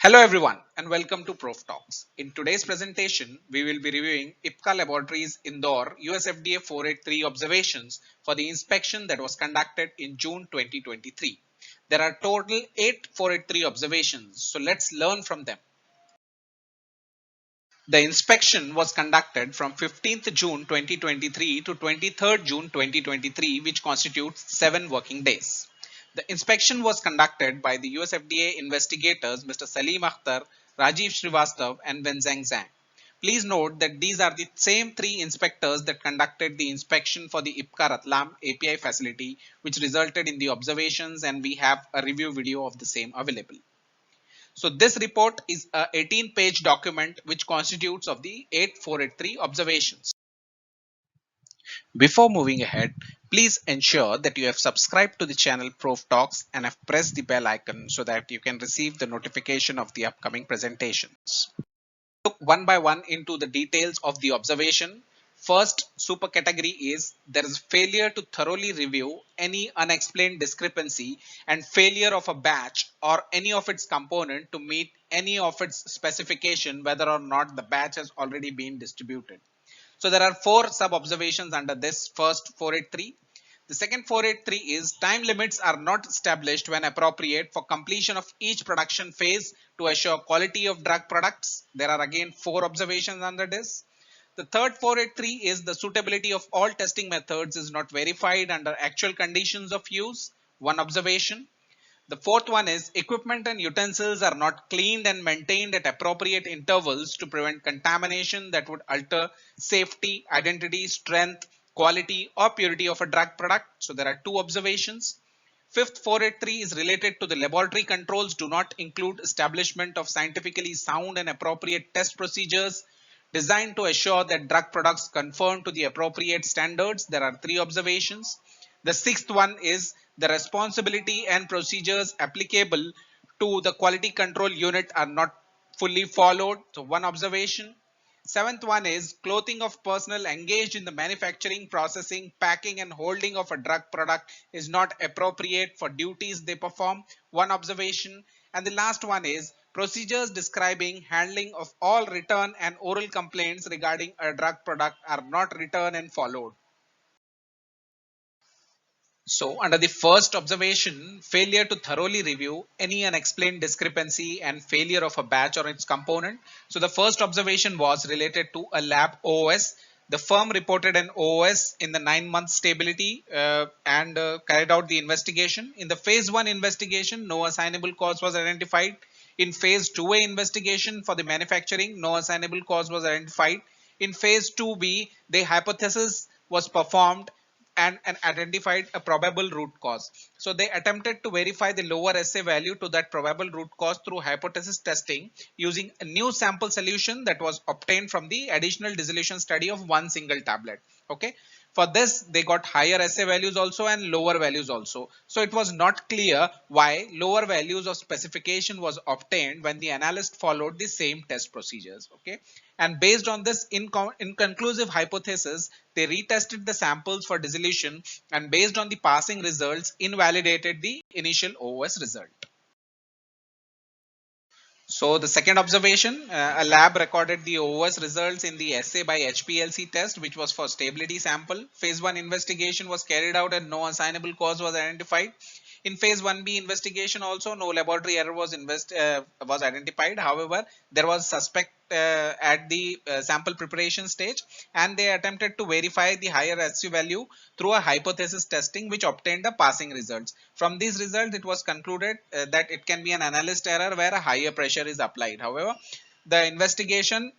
Hello everyone and welcome to Prof Talks. In today's presentation, we will be reviewing Ipca Laboratories Indore USFDA 483 observations for the inspection that was conducted in June 2023. There are total 8 483 observations, so let's learn from them. The inspection was conducted from 15th June 2023 to 23rd June 2023, which constitutes 7 working days. The inspection was conducted by the USFDA investigators Mr. Salim Akhtar, Rajiv Srivastav and Wenzheng Zhang. Please note that these are the same 3 inspectors that conducted the inspection for the Ipca Ratlam API facility, which resulted in the observations, and we have a review video of the same available. So this report is a 18-page document which constitutes of the 8483 observations. Before moving ahead, please ensure that you have subscribed to the channel Prof Talks and have pressed the bell icon so that you can receive the notification of the upcoming presentations. Look one by one into the details of the observation. First super category is there is failure to thoroughly review any unexplained discrepancy and failure of a batch or any of its component to meet any of its specification, whether or not the batch has already been distributed. So there are 4 sub observations under this first 483. The second 483 is time limits are not established when appropriate for completion of each production phase to assure quality of drug products. There are again 4 observations under this. The third 483 is the suitability of all testing methods is not verified under actual conditions of use. 1 observation. The fourth one is equipment and utensils are not cleaned and maintained at appropriate intervals to prevent contamination that would alter safety, identity, strength, quality or purity of a drug product. So there are 2 observations. Fifth 483 is related to the laboratory controls do not include establishment of scientifically sound and appropriate test procedures designed to assure that drug products conform to the appropriate standards. There are 3 observations. The sixth one is the responsibility and procedures applicable to the quality control unit are not fully followed. So 1 observation. Seventh one is clothing of personnel engaged in the manufacturing, processing, packing and holding of a drug product is not appropriate for duties they perform. 1 observation. And the last one is procedures describing handling of all return and oral complaints regarding a drug product are not written and followed. So under the first observation, failure to thoroughly review any unexplained discrepancy and failure of a batch or its component. So the first observation was related to a lab OOS. The firm reported an OOS in the 9-month stability and carried out the investigation. In the phase 1 investigation, no assignable cause was identified. In phase 2A investigation for the manufacturing, no assignable cause was identified. In phase 2B, the hypothesis was performed and identified a probable root cause. So they attempted to verify the lower assay value to that probable root cause through hypothesis testing using a new sample solution that was obtained from the additional dissolution study of 1 single tablet. Okay. For this, they got higher assay values also and lower values also. So it was not clear why lower values of specification was obtained when the analyst followed the same test procedures. Okay. And based on this inconclusive hypothesis, they retested the samples for dissolution and based on the passing results invalidated the initial OOS result. So the second observation, a lab recorded the OOS results in the assay by HPLC test, which was for stability sample. Phase 1 investigation was carried out and no assignable cause was identified. In phase 1B investigation also no laboratory error was identified. However, there was suspect at the sample preparation stage and they attempted to verify the higher SU value through a hypothesis testing which obtained the passing results. From these results, it was concluded that it can be an analyst error where a higher pressure is applied. However, the investigation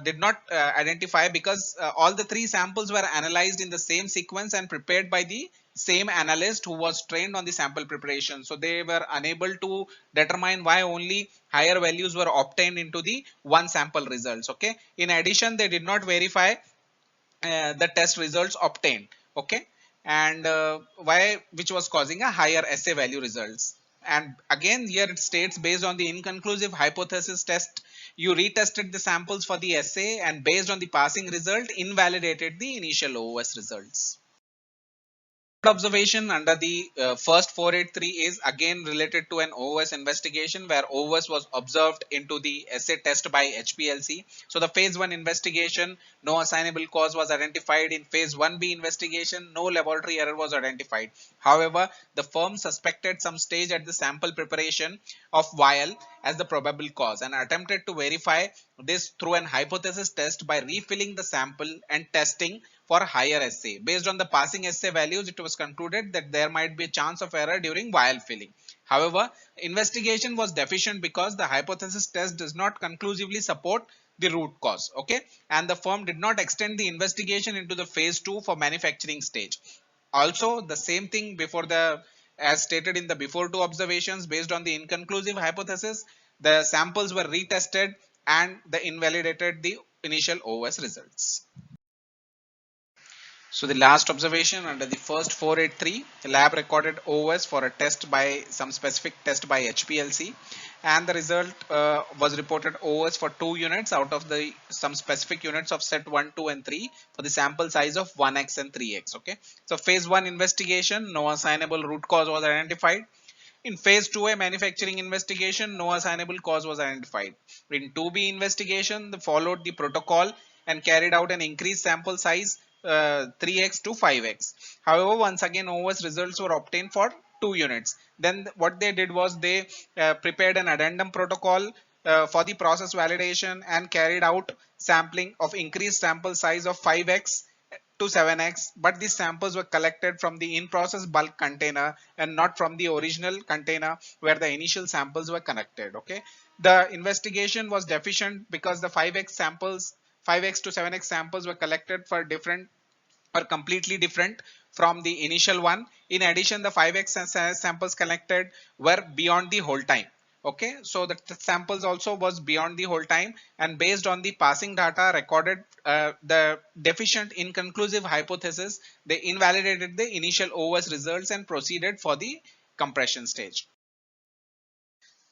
did not identify because all the 3 samples were analyzed in the same sequence and prepared by the same analyst who was trained on the sample preparation. So they were unable to determine why only higher values were obtained into the 1 sample results. Okay. In addition, they did not verify the test results obtained. Okay. And why, which was causing a higher assay value results. And again, here it states based on the inconclusive hypothesis test, you retested the samples for the assay and based on the passing result invalidated the initial OOS results. Observation under the first 483 is again related to an OS investigation where OS was observed into the assay test by HPLC. So the phase 1 investigation, no assignable cause was identified. In phase 1B investigation, no laboratory error was identified. However, the firm suspected some stage at the sample preparation of vial as the probable cause and attempted to verify this through an hypothesis test by refilling the sample and testing for higher assay. Based on the passing assay values, it was concluded that there might be a chance of error during vial filling. However, investigation was deficient because the hypothesis test does not conclusively support the root cause. Okay, and the firm did not extend the investigation into the phase 2 for manufacturing stage. Also, the same thing before the as stated in the before two observations, based on the inconclusive hypothesis, the samples were retested and they invalidated the initial OS results. So the last observation under the first 483, the lab recorded OS for a test by some specific test by HPLC, and the result was reported OS for 2 units out of the some specific units of set 1, 2 and 3 for the sample size of 1x and 3x. Okay, so phase 1 investigation, no assignable root cause was identified. In phase 2A manufacturing investigation, no assignable cause was identified. In 2B investigation, they followed the protocol and carried out an increased sample size 3x to 5x. However, once again OS results were obtained for 2 units. Then what they did was they prepared an addendum protocol for the process validation and carried out sampling of increased sample size of 5x to 7x, but these samples were collected from the in-process bulk container and not from the original container where the initial samples were connected. Okay, the investigation was deficient because the 5x samples, 5x to 7x samples were collected for different or completely different from the initial one. In addition, the 5x samples collected were beyond the whole time. Okay, so the samples also was beyond the whole time, and based on the passing data recorded the deficient inconclusive hypothesis, they invalidated the initial OS results and proceeded for the compression stage.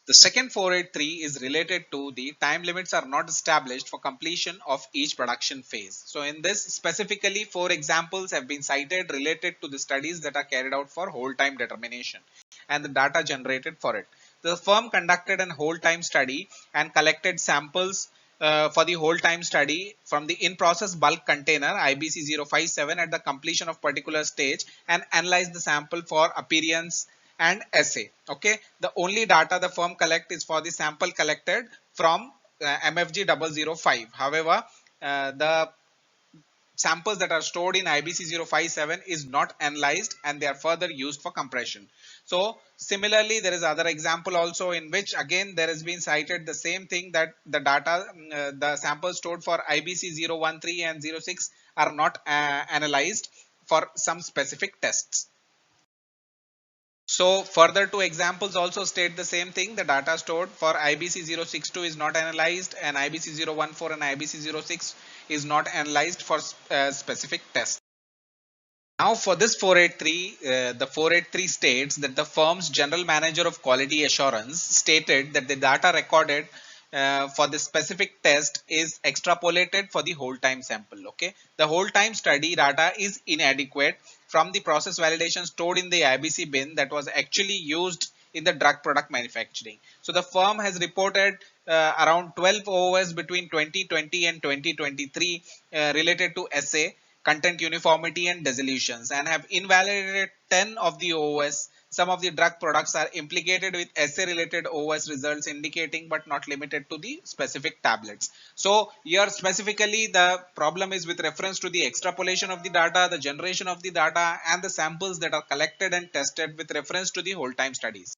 The second 483 is related to the time limits are not established for completion of each production phase. So in this specifically 4 examples have been cited related to the studies that are carried out for hold time determination and the data generated for it. The firm conducted an hold time study and collected samples for the hold time study from the in-process bulk container IBC 057 at the completion of particular stage and analyzed the sample for appearance and assay. Okay, the only data the firm collect is for the sample collected from MFG 005. However, the samples that are stored in IBC 057 is not analyzed and they are further used for compression. So similarly, there is other example also in which again there has been cited the same thing, that the data, the samples stored for IBC 013 and 06 are not analyzed for some specific tests. So further two examples also state the same thing. The data stored for IBC 062 is not analyzed and IBC 014 and IBC 06 is not analyzed for specific tests. Now for this 483, the 483 states that the firm's general manager of quality assurance stated that the data recorded for the specific test is extrapolated for the whole time sample. Okay, the whole time study data is inadequate from the process validation stored in the IBC bin that was actually used in the drug product manufacturing. So the firm has reported around 12 OOS between 2020 and 2023 related to assay, content uniformity and dissolutions, and have invalidated 10 of the OOS. Some of the drug products are implicated with assay related OS results indicating but not limited to the specific tablets. So here specifically the problem is with reference to the extrapolation of the data, the generation of the data and the samples that are collected and tested with reference to the whole time studies.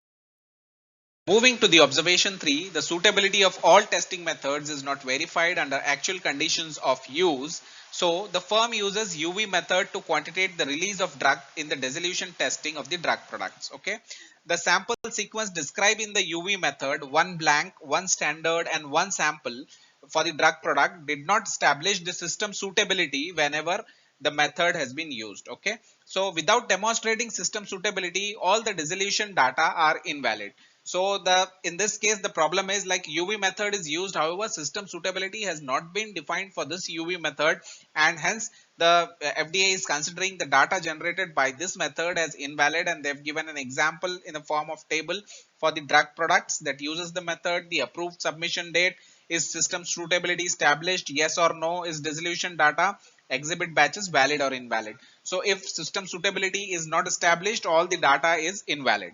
Moving to the observation 3, the suitability of all testing methods is not verified under actual conditions of use. So the firm uses UV method to quantitate the release of drug in the dissolution testing of the drug products. Okay, the sample sequence described in the UV method, one blank, one standard and one sample for the drug product, did not establish the system suitability whenever the method has been used. Okay, so without demonstrating system suitability, all the dissolution data are invalid. So in this case the problem is like UV method is used, however system suitability has not been defined for this UV method, and hence the FDA is considering the data generated by this method as invalid, and they've given an example in the form of table for the drug products that uses the method. The approved submission date, is system suitability established, yes or no, is dissolution data, exhibit batches valid or invalid. So if system suitability is not established, all the data is invalid.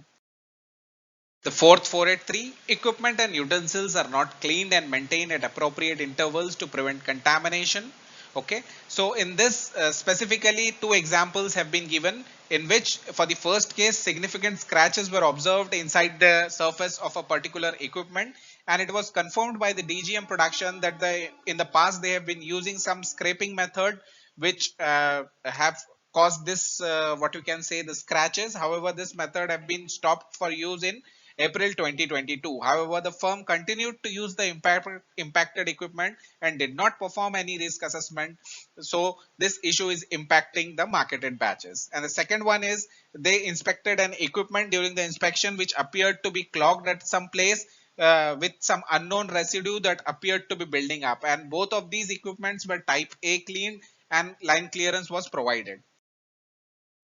The fourth 483, equipment and utensils are not cleaned and maintained at appropriate intervals to prevent contamination. Okay, so in this specifically two examples have been given, in which for the first case significant scratches were observed inside the surface of a particular equipment, and it was confirmed by the DGM production that in the past they have been using some scraping method which have caused this what you can say the scratches. However, this method have been stopped for use in April 2022. However, the firm continued to use the impacted equipment and did not perform any risk assessment. So this issue is impacting the marketed batches. And the second one is they inspected an equipment during the inspection which appeared to be clogged at some place with some unknown residue that appeared to be building up. And both of these equipments were type A cleaned and line clearance was provided.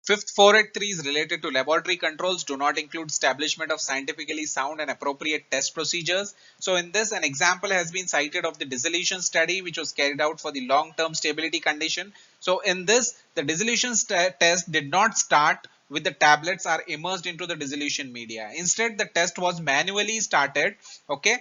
Fifth 483 is related to laboratory controls, do not include establishment of scientifically sound and appropriate test procedures. So in this, an example has been cited of the dissolution study which was carried out for the long-term stability condition. So in this, the dissolution test did not start with the tablets are immersed into the dissolution media. Instead, the test was manually started, okay,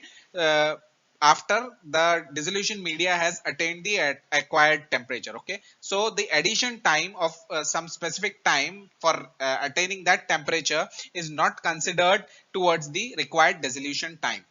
after the dissolution media has attained the acquired temperature. Okay, so the addition time of some specific time for attaining that temperature is not considered towards the required dissolution time,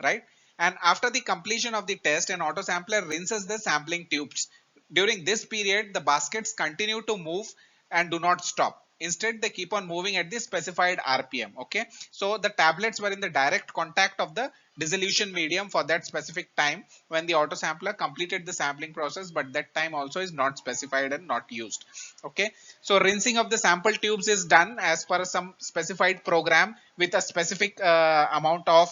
right? And after the completion of the test, an autosampler rinses the sampling tubes. During this period, the baskets continue to move and do not stop. Instead, they keep on moving at the specified RPM. Okay, so the tablets were in the direct contact of the dissolution medium for that specific time when the autosampler completed the sampling process, but that time also is not specified and not used. Okay, so rinsing of the sample tubes is done as per some specified program with a specific amount of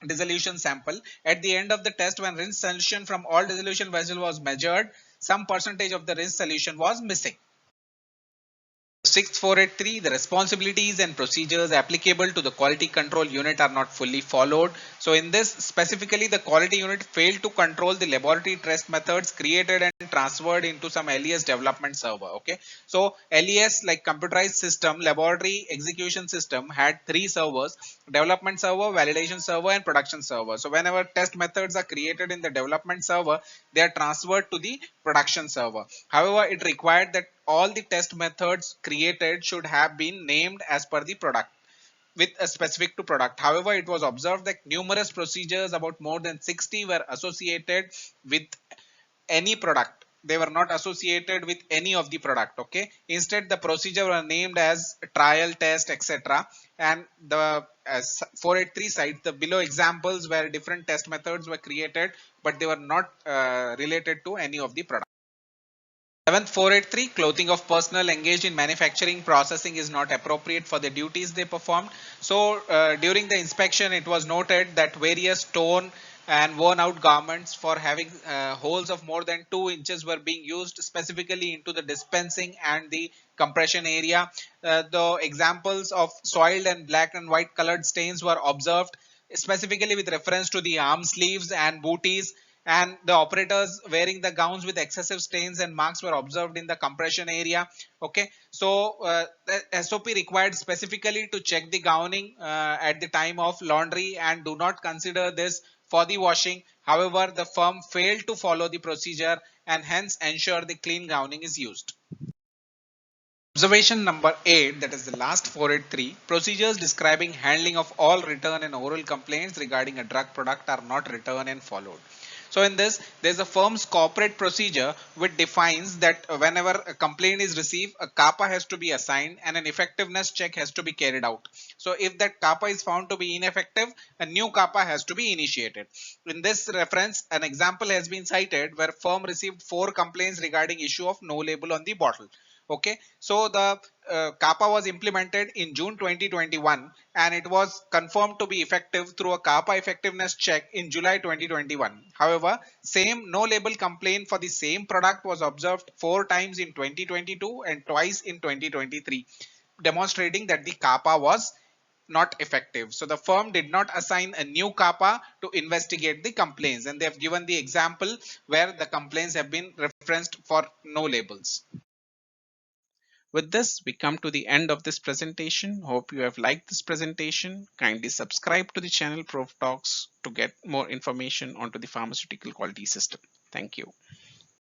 dissolution sample. At the end of the test, when rinse solution from all dissolution vessel was measured, some percentage of the rinse solution was missing. Sixth 483, the responsibilities and procedures applicable to the quality control unit are not fully followed. So in this specifically, the quality unit failed to control the laboratory test methods created and transferred into some LES development server. Okay, so LES, like computerized system laboratory execution system, had three servers: development server, validation server and production server. So whenever test methods are created in the development server, they are transferred to the production server. However, it required that all the test methods created should have been named as per the product with a specific to product. However, it was observed that numerous procedures, about more than 60, were associated with any product. They were not associated with any of the product. Okay, instead the procedure were named as trial, test, etc. And the 483 cites the below examples where different test methods were created, but they were not related to any of the product. 7th 483, clothing of personnel engaged in manufacturing processing is not appropriate for the duties they performed. So during the inspection, it was noted that various torn and worn out garments for having holes of more than 2 inches were being used specifically into the dispensing and the compression area. The examples of soiled and black and white colored stains were observed specifically with reference to the arm sleeves and booties, and the operators wearing the gowns with excessive stains and marks were observed in the compression area. Okay, so the SOP required specifically to check the gowning at the time of laundry and do not consider this for the washing. However, the firm failed to follow the procedure and hence ensure the clean gowning is used. Observation number 8, that is the last 483, procedures describing handling of all written and oral complaints regarding a drug product are not written and followed. So in this, there is a firm's corporate procedure which defines that whenever a complaint is received, a CAPA has to be assigned and an effectiveness check has to be carried out. So if that CAPA is found to be ineffective, a new CAPA has to be initiated. In this reference, an example has been cited where firm received 4 complaints regarding issue of no label on the bottle. Okay, so the CAPA was implemented in June 2021 and it was confirmed to be effective through a CAPA effectiveness check in July 2021. However, same no label complaint for the same product was observed 4 times in 2022 and twice in 2023, demonstrating that the CAPA was not effective. So the firm did not assign a new CAPA to investigate the complaints, and they have given the example where the complaints have been referenced for no labels. With this, we come to the end of this presentation. Hope you have liked this presentation. Kindly subscribe to the channel Prof Talks to get more information onto the pharmaceutical quality system. Thank you.